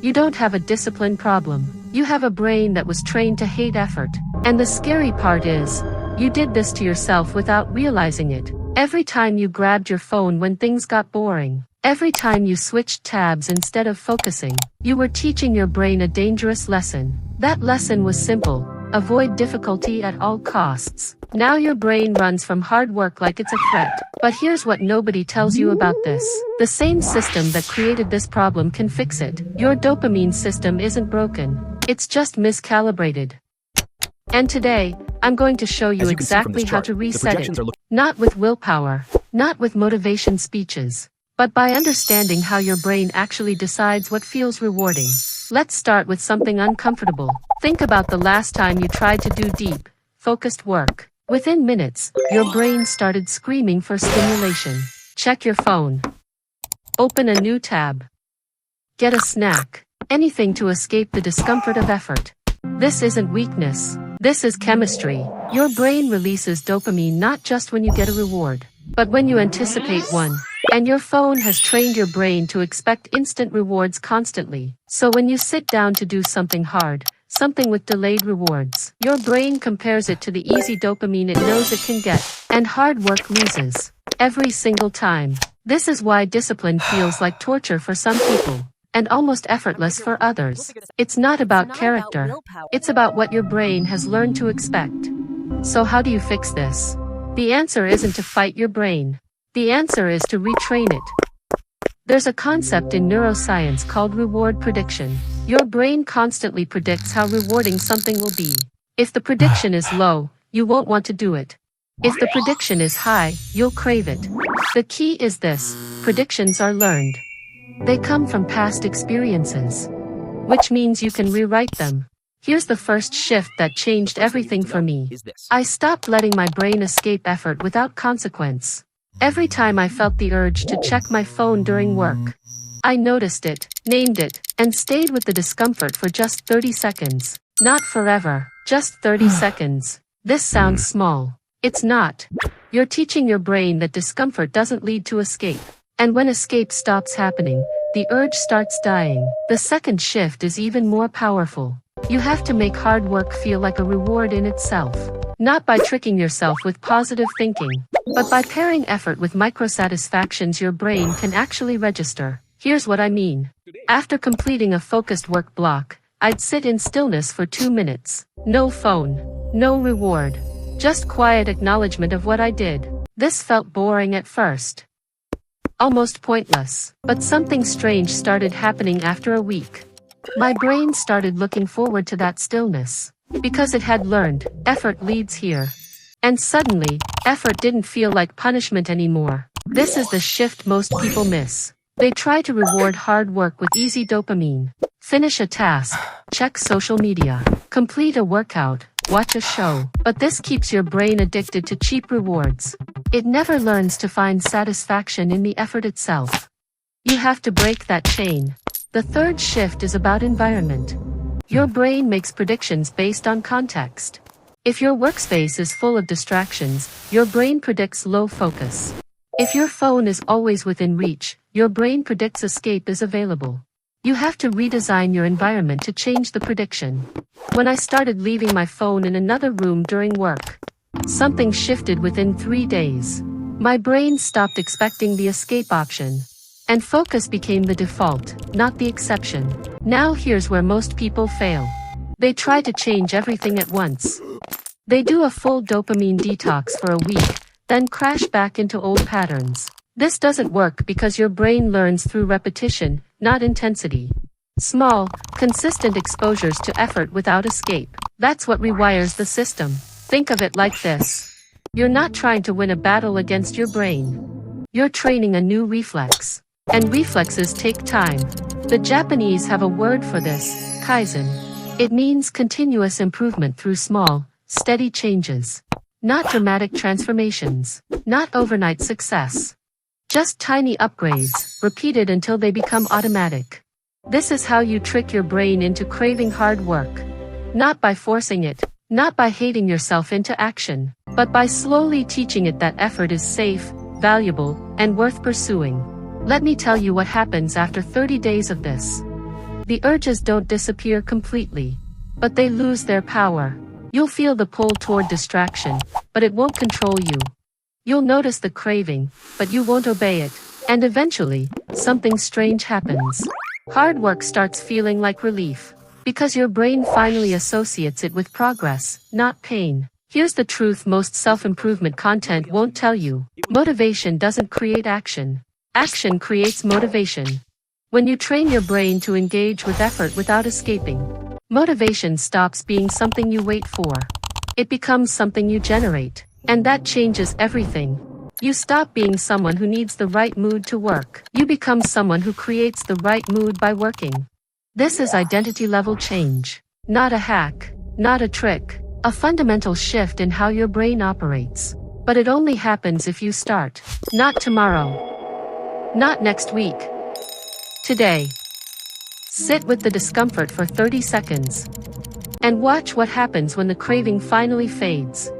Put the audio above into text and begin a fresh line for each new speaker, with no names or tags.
You don't have a discipline problem. You have a brain that was trained to hate effort. And the scary part is, you did this to yourself without realizing it. Every time you grabbed your phone when things got boring, every time you switched tabs instead of focusing, you were teaching your brain a dangerous lesson. That lesson was simple: avoid difficulty at all costs. Now your brain runs from hard work like it's a threat. But here's what nobody tells you about this. The same system that created this problem can fix it. Your dopamine system isn't broken. It's just miscalibrated. And today, I'm going to show you exactly how to reset it. Not with willpower, not with motivation speeches, but by understanding how your brain actually decides what feels rewarding. Let's start with something uncomfortable. Think about the last time you tried to do deep, focused work. Within minutes, your brain started screaming for stimulation. Check your phone. Open a new tab. Get a snack. Anything to escape the discomfort of effort. This isn't weakness. This is chemistry. Your brain releases dopamine not just when you get a reward, but when you anticipate one. And your phone has trained your brain to expect instant rewards constantly. So when you sit down to do something hard, something with delayed rewards, your brain compares it to the easy dopamine it knows it can get, and hard work loses. Every single time. This is why discipline feels like torture for some people, and almost effortless for others. It's not about character. It's about what your brain has learned to expect. So how do you fix this? The answer isn't to fight your brain. The answer is to retrain it. There's a concept in neuroscience called reward prediction. Your brain constantly predicts how rewarding something will be. If the prediction is low, you won't want to do it. If the prediction is high, you'll crave it. The key is this: predictions are learned. They come from past experiences, which means you can rewrite them. Here's the first shift that changed everything for me. I stopped letting my brain escape effort without consequence. Every time I felt the urge to check my phone during work, I noticed it, named it, and stayed with the discomfort for just 30 seconds. Not forever, just 30 seconds. This sounds small. It's not. You're teaching your brain that discomfort doesn't lead to escape. And when escape stops happening, the urge starts dying. The second shift is even more powerful. You have to make hard work feel like a reward in itself. Not by tricking yourself with positive thinking, but by pairing effort with micro-satisfactions your brain can actually register. Here's what I mean. After completing a focused work block, I'd sit in stillness for 2 minutes. No phone. No reward. Just quiet acknowledgement of what I did. This felt boring at first. Almost pointless. But something strange started happening after a week. My brain started looking forward to that stillness. Because it had learned, effort leads here. And suddenly, effort didn't feel like punishment anymore. This is the shift most people miss. They try to reward hard work with easy dopamine. Finish a task, check social media, complete a workout, watch a show. But this keeps your brain addicted to cheap rewards. It never learns to find satisfaction in the effort itself. You have to break that chain. The third shift is about environment. Your brain makes predictions based on context. If your workspace is full of distractions, your brain predicts low focus. If your phone is always within reach, your brain predicts escape is available. You have to redesign your environment to change the prediction. When I started leaving my phone in another room during work, something shifted within 3 days. My brain stopped expecting the escape option. And focus became the default, not the exception. Now here's where most people fail. They try to change everything at once. They do a full dopamine detox for a week, then crash back into old patterns. This doesn't work because your brain learns through repetition, not intensity. Small, consistent exposures to effort without escape. That's what rewires the system. Think of it like this. You're not trying to win a battle against your brain. You're training a new reflex. And reflexes take time. The Japanese have a word for this, Kaizen. It means continuous improvement through small, steady changes. Not dramatic transformations. Not overnight success. Just tiny upgrades, repeated until they become automatic. This is how you trick your brain into craving hard work. Not by forcing it, not by hating yourself into action, but by slowly teaching it that effort is safe, valuable, and worth pursuing. Let me tell you what happens after 30 days of this. The urges don't disappear completely, but they lose their power. You'll feel the pull toward distraction, but it won't control you. You'll notice the craving, but you won't obey it. And eventually, something strange happens. Hard work starts feeling like relief, because your brain finally associates it with progress, not pain. Here's the truth most self-improvement content won't tell you. Motivation doesn't create action. Action creates motivation. When you train your brain to engage with effort without escaping, motivation stops being something you wait for. It becomes something you generate. And that changes everything. You stop being someone who needs the right mood to work. You become someone who creates the right mood by working. This is identity level change. Not a hack, not a trick, a fundamental shift in how your brain operates. But it only happens if you start. Not tomorrow. Not next week. Today. Sit with the discomfort for 30 seconds. And watch what happens when the craving finally fades.